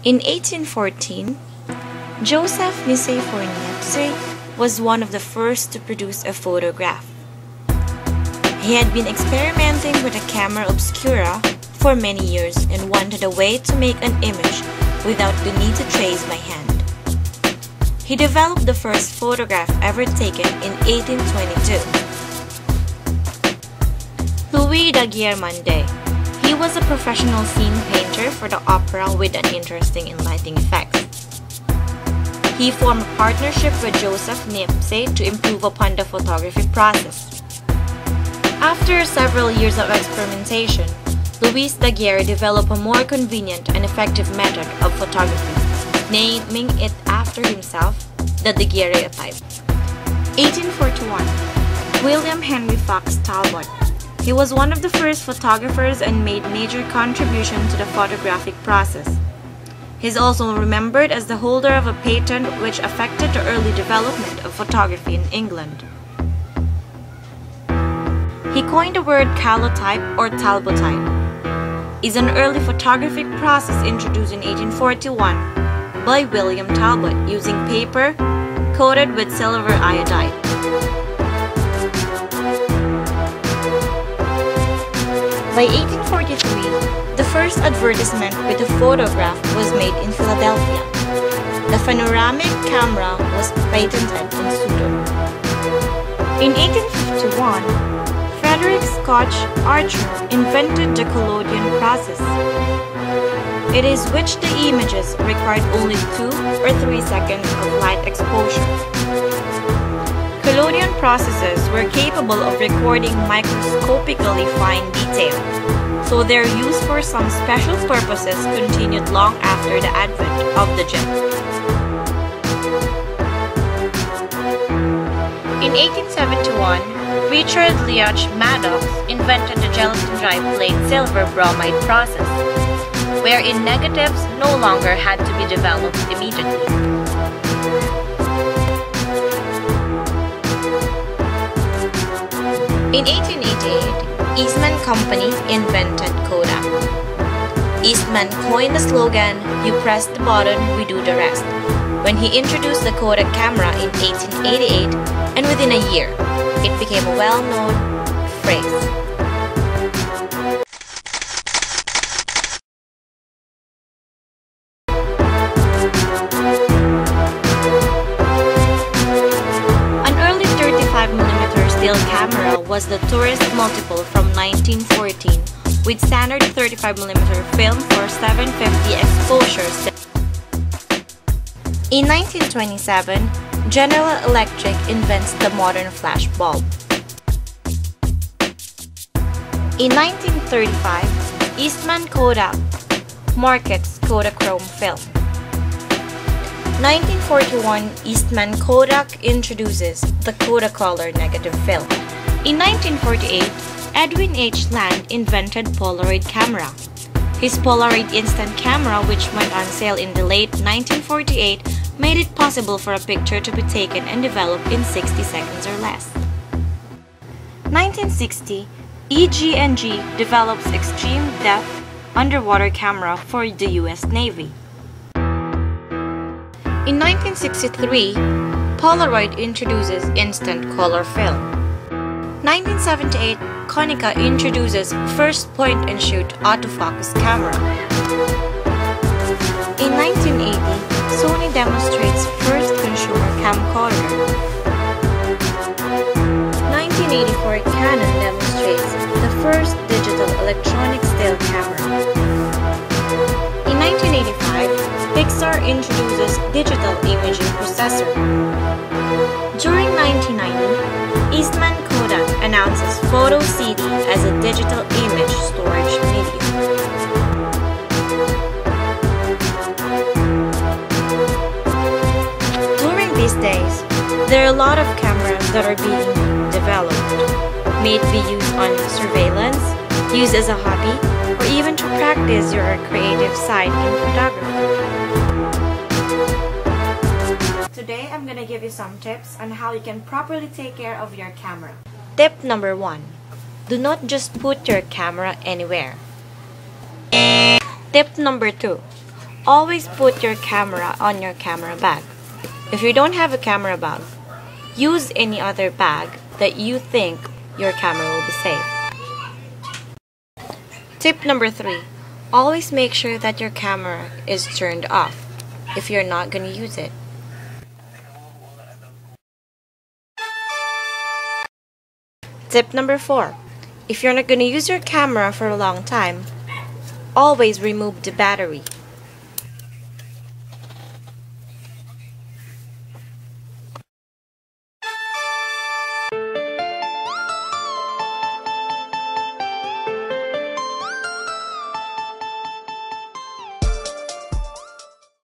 In 1814, Joseph Nicephore was one of the first to produce a photograph. He had been experimenting with a camera obscura for many years and wanted a way to make an image without the need to trace by hand. He developed the first photograph ever taken in 1822. Louis Daguerre-Mondet. He was a professional scene painter for the opera with an interesting and lighting effect. He formed a partnership with Joseph Niepce to improve upon the photography process. After several years of experimentation, Louis Daguerre developed a more convenient and effective method of photography, naming it after himself, the daguerreotype. 1841. William Henry Fox Talbot. He was one of the first photographers and made major contributions to the photographic process. He is also remembered as the holder of a patent which affected the early development of photography in England. He coined the word calotype or talbotype. It's an early photographic process introduced in 1841 by William Talbot using paper coated with silver iodide. By 1843, the first advertisement with a photograph was made in Philadelphia. The panoramic camera was patented in Sweden. In 1851, Frederick Scotch Archer invented the collodion process. It is which the images required only 2 or 3 seconds of light exposure. Collodion processes were capable of recording microscopically fine detail, so their use for some special purposes continued long after the advent of the jet. In 1871, Richard Leach Maddox invented the gelatin dry plate silver bromide process, wherein negatives no longer had to be developed immediately. In 1888, Eastman Company invented Kodak. Eastman coined the slogan, "You press the button, we do the rest," when he introduced the Kodak camera in 1888, and within a year, it became a well-known phrase. An early 35mm still camera was the tourist multiple from 1914 with standard 35mm film for 750 exposures. In 1927, General Electric invents the modern flash bulb. In 1935, Eastman Kodak markets Kodachrome film. 1941, Eastman Kodak introduces the Kodacolor negative film. In 1948, Edwin H. Land invented Polaroid camera. His Polaroid instant camera, which went on sale in the late 1948, made it possible for a picture to be taken and developed in 60 seconds or less. 1960, EG&G develops extreme depth underwater camera for the US Navy. In 1963, Polaroid introduces instant color film. 1978, Konica introduces first point-and-shoot autofocus camera. In 1980, Sony demonstrates first consumer camcorder. 1984, Canon demonstrates the first digital electronic still camera. In 1985, Pixar introduces digital imaging processor. During 1990, Eastman Kodak announces Photo CD as a digital image storage medium. During these days, there are a lot of cameras that are being developed, made to be used on surveillance, used as a hobby, or even to practice your creative side in photography. Today, I'm gonna give you some tips on how you can properly take care of your camera. Tip number 1. Do not just put your camera anywhere. Tip number 2. Always put your camera on your camera bag. If you don't have a camera bag, use any other bag that you think your camera will be safe. Tip number 3. Always make sure that your camera is turned off if you're not going to use it. Tip number 4. If you're not going to use your camera for a long time, always remove the battery.